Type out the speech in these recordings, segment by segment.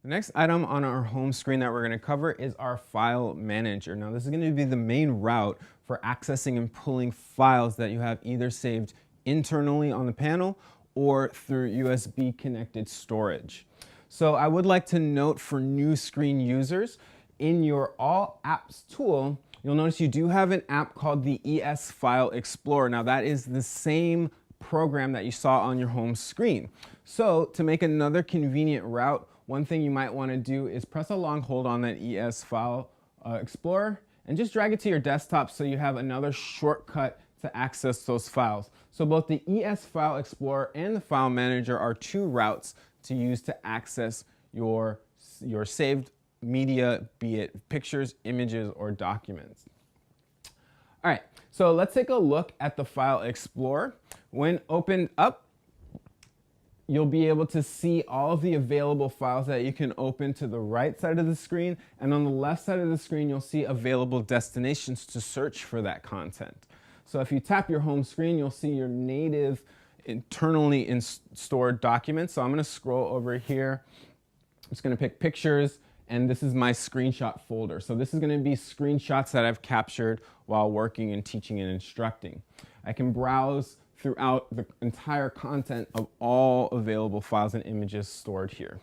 The next item on our home screen that we're going to cover is our file manager. Now, this is going to be the main route for accessing and pulling files that you have either saved internally on the panel or through USB connected storage. So I would like to note for new screen users, in your All Apps tool, you'll notice you do have an app called the ES File Explorer. Now, that is the same program that you saw on your home screen. So to make another convenient route, one thing you might want to do is press a long hold on that ES File Explorer and just drag it to your desktop so you have another shortcut to access those files. So both the ES File Explorer and the File Manager are two routes to use to access your saved media, be it pictures, images, or documents. All right, so let's take a look at the File Explorer. When opened up, you'll be able to see all of the available files that you can open to the right side of the screen, and on the left side of the screen, you'll see available destinations to search for that content. So if you tap your home screen, you'll see your native internally stored documents. So I'm going to scroll over here. I'm just going to pick pictures, and this is my screenshot folder. So this is going to be screenshots that I've captured while working and teaching and instructing. I can browse throughout the entire content of all available files and images stored here.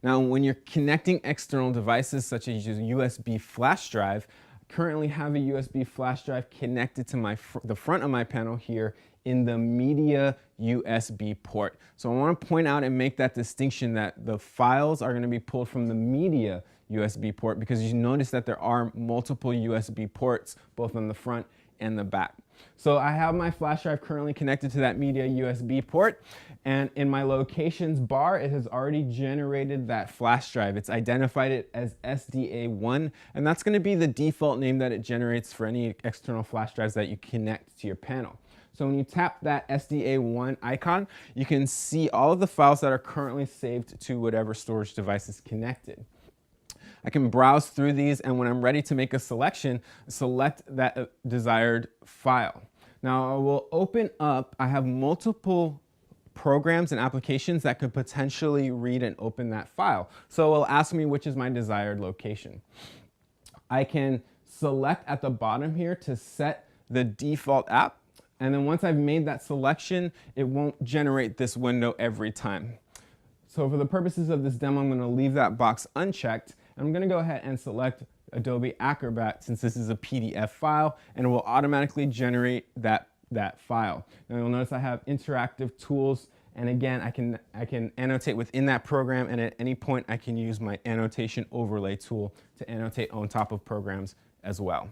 Now, when you're connecting external devices such as a USB flash drive, I currently have a USB flash drive connected to the front of my panel here in the media USB port. So I want to point out and make that distinction that the files are going to be pulled from the media USB port, because you notice that there are multiple USB ports both on the front and the back. So I have my flash drive currently connected to that media USB port, and in my locations bar, it has already generated that flash drive. It's identified it as SDA1, and that's going to be the default name that it generates for any external flash drives that you connect to your panel. So when you tap that SDA1 icon, you can see all of the files that are currently saved to whatever storage device is connected. I can browse through these, and when I'm ready to make a selection, select that desired file. Now I will open up, I have multiple programs and applications that could potentially read and open that file. So it will ask me which is my desired location. I can select at the bottom here to set the default app, and then once I've made that selection, it won't generate this window every time. So for the purposes of this demo, I'm going to leave that box unchecked. I'm going to go ahead and select Adobe Acrobat, since this is a PDF file, and it will automatically generate that file. Now you'll notice I have interactive tools, and again, I can annotate within that program, and at any point I can use my annotation overlay tool to annotate on top of programs as well.